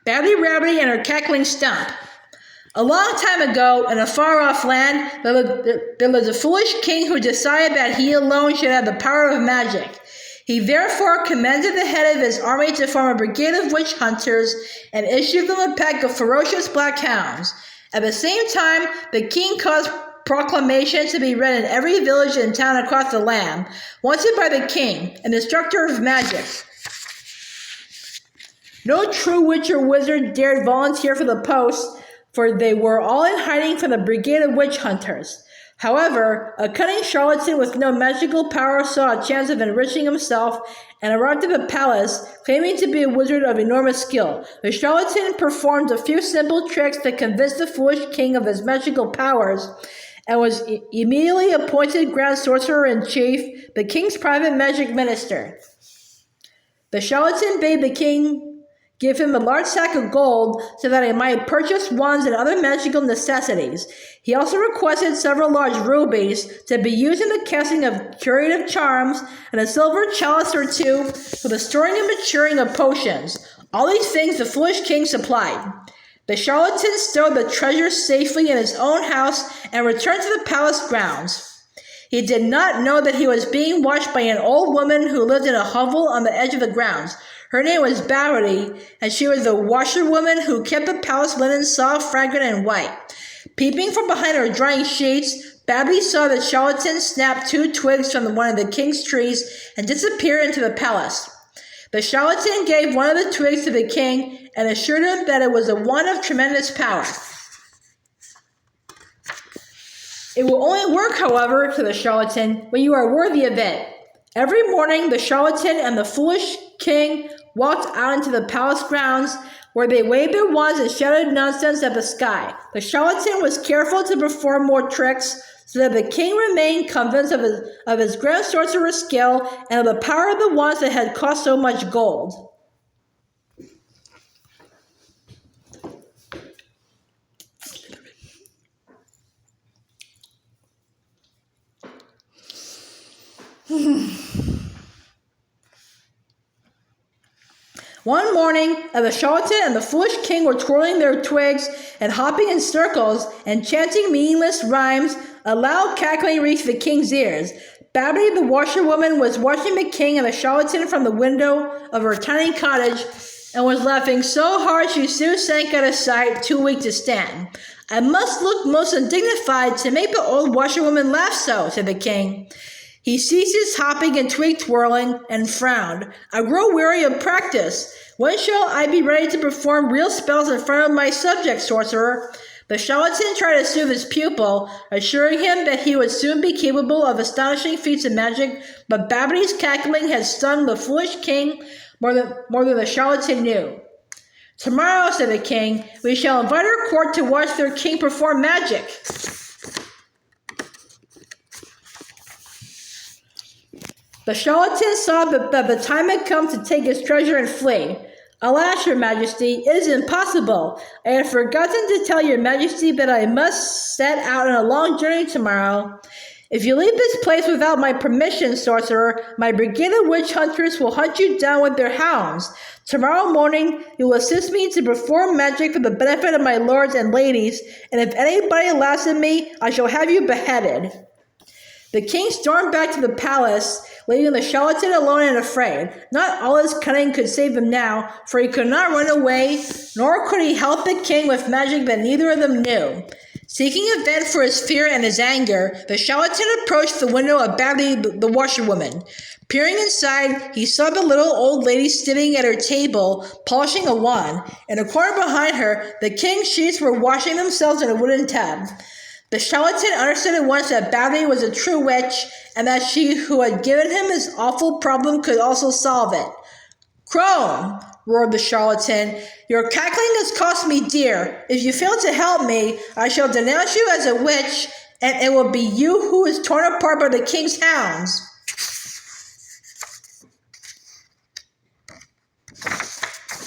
Babbitty Rabbitty and her Cackling Stump. A long time ago, in a far-off land, there was a foolish king who decided that he alone should have the power of magic. He therefore commanded the head of his army to form a brigade of witch hunters and issued them a pack of ferocious black hounds. At the same time, the king caused proclamations to be read in every village and town across the land, wanted by the king, an instructor of magic. No true witch or wizard dared volunteer for the post, for they were all in hiding from the brigade of witch hunters. However, a cunning charlatan with no magical power saw a chance of enriching himself and arrived at the palace, claiming to be a wizard of enormous skill. The charlatan performed a few simple tricks to convince the foolish king of his magical powers, and was immediately appointed Grand Sorcerer-in-Chief, the king's private magic minister. The charlatan bade the king give him a large sack of gold so that he might purchase wands and other magical necessities. He also requested several large rubies to be used in the casting of curative charms and a silver chalice or two for the storing and maturing of potions. All these things the foolish king supplied. The charlatan stowed the treasure safely in his own house and returned to the palace grounds. He did not know that he was being watched by an old woman who lived in a hovel on the edge of the grounds. Her name was Babbitty, and she was the washerwoman who kept the palace linen soft, fragrant, and white. Peeping from behind her drying sheets, Babbitty saw the charlatan snap 2 twigs from one of the king's trees and disappear into the palace. The charlatan gave one of the twigs to the king and assured him that it was a wand of tremendous power. It will only work, however, to the charlatan, when you are worthy of it. Every morning, the charlatan and the foolish king walked out into the palace grounds, where they waved their wands and shouted nonsense at the sky. The charlatan was careful to perform more tricks, so that the king remained convinced of his grand sorcerer's skill and of the power of the wands that had cost so much gold. One morning, as the charlatan and the foolish king were twirling their twigs and hopping in circles and chanting meaningless rhymes, a loud cackling reached the king's ears. Babbitty the washerwoman was watching the king and the charlatan from the window of her tiny cottage and was laughing so hard she soon sank out of sight, too weak to stand. "I must look most undignified to make the old washerwoman laugh so," said the king. He ceased his hopping and twig twirling and frowned. "I grow weary of practice. When shall I be ready to perform real spells in front of my subject, sorcerer?" The charlatan tried to soothe his pupil, assuring him that he would soon be capable of astonishing feats of magic, but Babbitty's cackling had stung the foolish king more than the charlatan knew. "Tomorrow," said the king, "we shall invite our court to watch their king perform magic." The charlatan saw that the time had come to take his treasure and flee. "Alas, your majesty, it is impossible. I had forgotten to tell your majesty that I must set out on a long journey tomorrow. If you leave this place without my permission, sorcerer, my brigade of witch hunters will hunt you down with their hounds. Tomorrow morning, you will assist me to perform magic for the benefit of my lords and ladies, and if anybody laughs at me, I shall have you beheaded." The king stormed back to the palace, leaving the charlatan alone and afraid. Not all his cunning could save him now, for he could not run away, nor could he help the king with magic that neither of them knew. Seeking a vent for his fear and his anger, the charlatan approached the window of Babbitty the washerwoman. Peering inside, he saw the little old lady sitting at her table, polishing a wand. In a corner behind her, the king's sheets were washing themselves in a wooden tub. The charlatan understood at once that Babbitty was a true witch, and that she who had given him his awful problem could also solve it. "Crone!" roared the charlatan. "Your cackling has cost me dear. If you fail to help me, I shall denounce you as a witch, and it will be you who is torn apart by the king's hounds."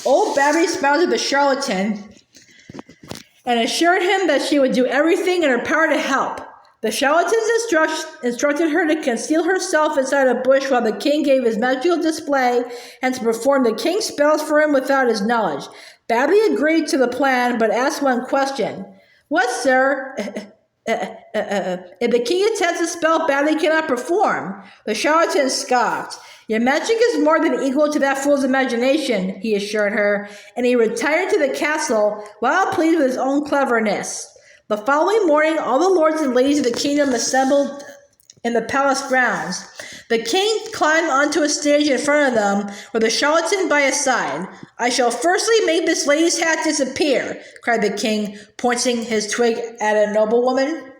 Old Babbitty smiled at the charlatan and assured him that she would do everything in her power to help. The charlatans instructed her to conceal herself inside a bush while the king gave his magical display and to perform the king's spells for him without his knowledge. Babbitty agreed to the plan, but asked one question. What, sir? If the king attempts a spell Babbitty cannot perform, the charlatan scoffed. Your magic is more than equal to that fool's imagination, he assured her, and he retired to the castle, well pleased with his own cleverness. The following morning, all the lords and ladies of the kingdom assembled in the palace grounds. The king climbed onto a stage in front of them, with the charlatan by his side. I shall firstly make this lady's hat disappear, cried the king, pointing his twig at a noblewoman.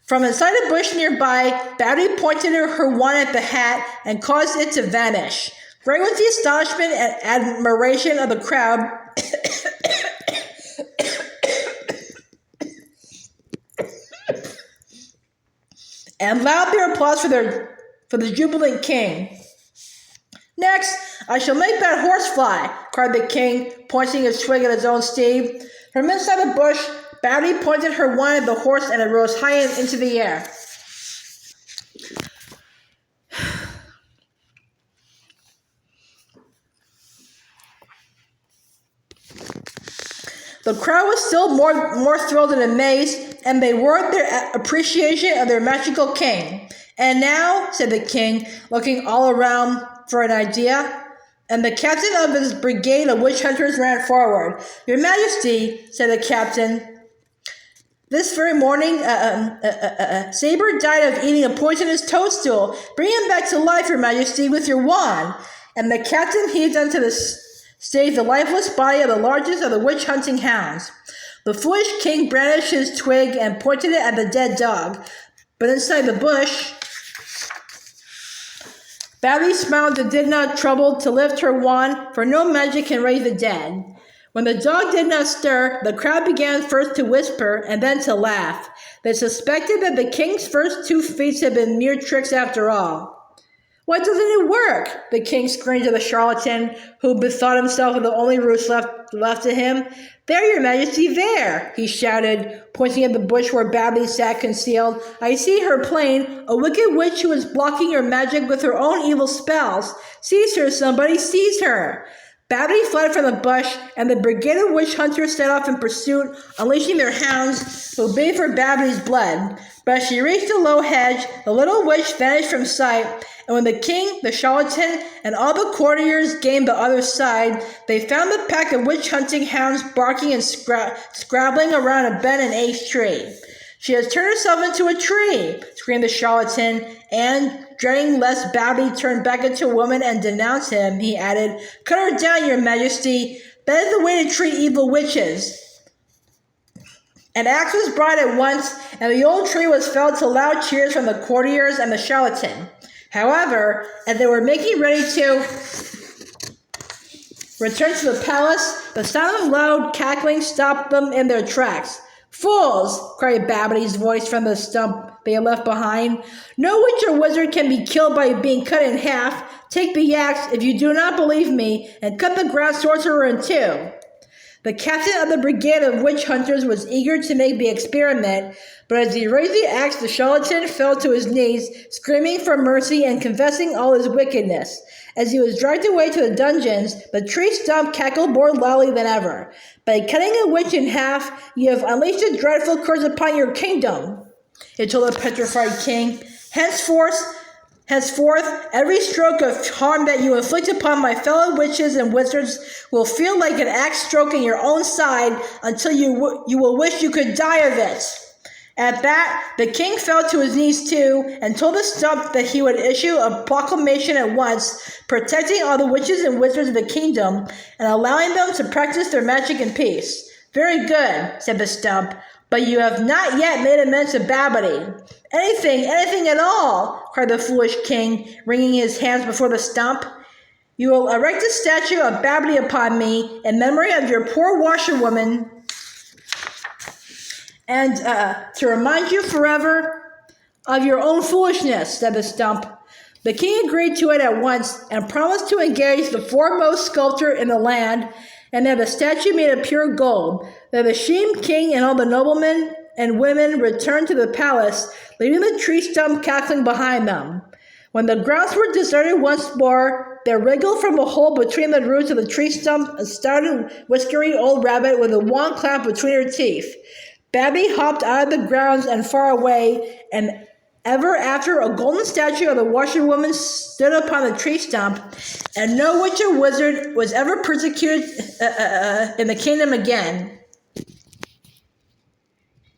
From inside a bush nearby, Babbitty pointed her wand at the hat and caused it to vanish. Great was the astonishment and admiration of the crowd. And loud their applause for the jubilant king. Next, I shall make that horse fly, cried the king, pointing his twig at his own steed. From inside the bush, Babbitty pointed her wand at the horse and it rose high into the air. The crowd was still more thrilled and amazed, and they roared their appreciation of their magical king. And now, said the king, looking all around for an idea, and the captain of his brigade of witch hunters ran forward. Your Majesty, said the captain, this very morning, Saber died of eating a poisonous toadstool. Bring him back to life, Your Majesty, with your wand. And the captain heaved onto the stage the lifeless body of the largest of the witch-hunting hounds. The foolish king brandished his twig and pointed it at the dead dog. But inside the bush, Babbitty smiled and did not trouble to lift her wand, for no magic can raise the dead. When the dog did not stir, the crowd began first to whisper and then to laugh. They suspected that the king's first two feats had been mere tricks after all. Why doesn't it work? The king screamed to the charlatan, who bethought himself of the only ruse left to him. There, Your Majesty, there, he shouted, pointing at the bush where Babbitty sat concealed. I see her plain, a wicked witch who is blocking your magic with her own evil spells. Seize her, somebody, seize her. Babbitty fled from the bush, and the brigade of witch hunters set off in pursuit, unleashing their hounds, who bayed for Babbitty's blood. But as she reached a low hedge, the little witch vanished from sight, and when the king, the charlatan, and all the courtiers gained the other side, they found the pack of witch-hunting hounds barking and scrabbling around a bent and aged tree. She has turned herself into a tree, screamed the charlatan, and, dreading lest Babbitty turn back into a woman and denounce him, he added, Cut her down, Your Majesty. That is the way to treat evil witches. An axe was brought at once, and the old tree was felled to loud cheers from the courtiers and the charlatan. However, as they were making ready to return to the palace, the sound of loud cackling stopped them in their tracks. Fools! Cried Babbitty's voice from the stump they had left behind. No witch or wizard can be killed by being cut in half. Take the axe, if you do not believe me, and cut the ground sorcerer in two. The captain of the brigade of witch hunters was eager to make the experiment, but as he raised the axe, the charlatan fell to his knees, screaming for mercy and confessing all his wickedness. As he was dragged away to the dungeons, the tree stump cackled more loudly than ever. By cutting a witch in half, you have unleashed a dreadful curse upon your kingdom, it told the petrified king. Henceforth, every stroke of harm that you inflict upon my fellow witches and wizards will feel like an axe stroke in your own side until you will wish you could die of it. At that, the king fell to his knees too and told the stump that he would issue a proclamation at once, protecting all the witches and wizards of the kingdom and allowing them to practice their magic in peace. Very good, said the stump, but you have not yet made amends to Babbitty. Anything at all, cried the foolish king, wringing his hands before the stump. You will erect a statue of Babbitty upon me in memory of your poor washerwoman, and to remind you forever of your own foolishness, said the stump. The king agreed to it at once and promised to engage the foremost sculptor in the land and have the statue made of pure gold. Then the shamed king and all the noblemen and women returned to the palace, leaving the tree stump cackling behind them. When the grounds were deserted once more, there wriggled from a hole between the roots of the tree stump a stout whiskery old rabbit with a wand clamped between her teeth. Babby hopped out of the grounds and far away, and ever after a golden statue of the washerwoman stood upon the tree stump, and no witch or wizard was ever persecuted in the kingdom again.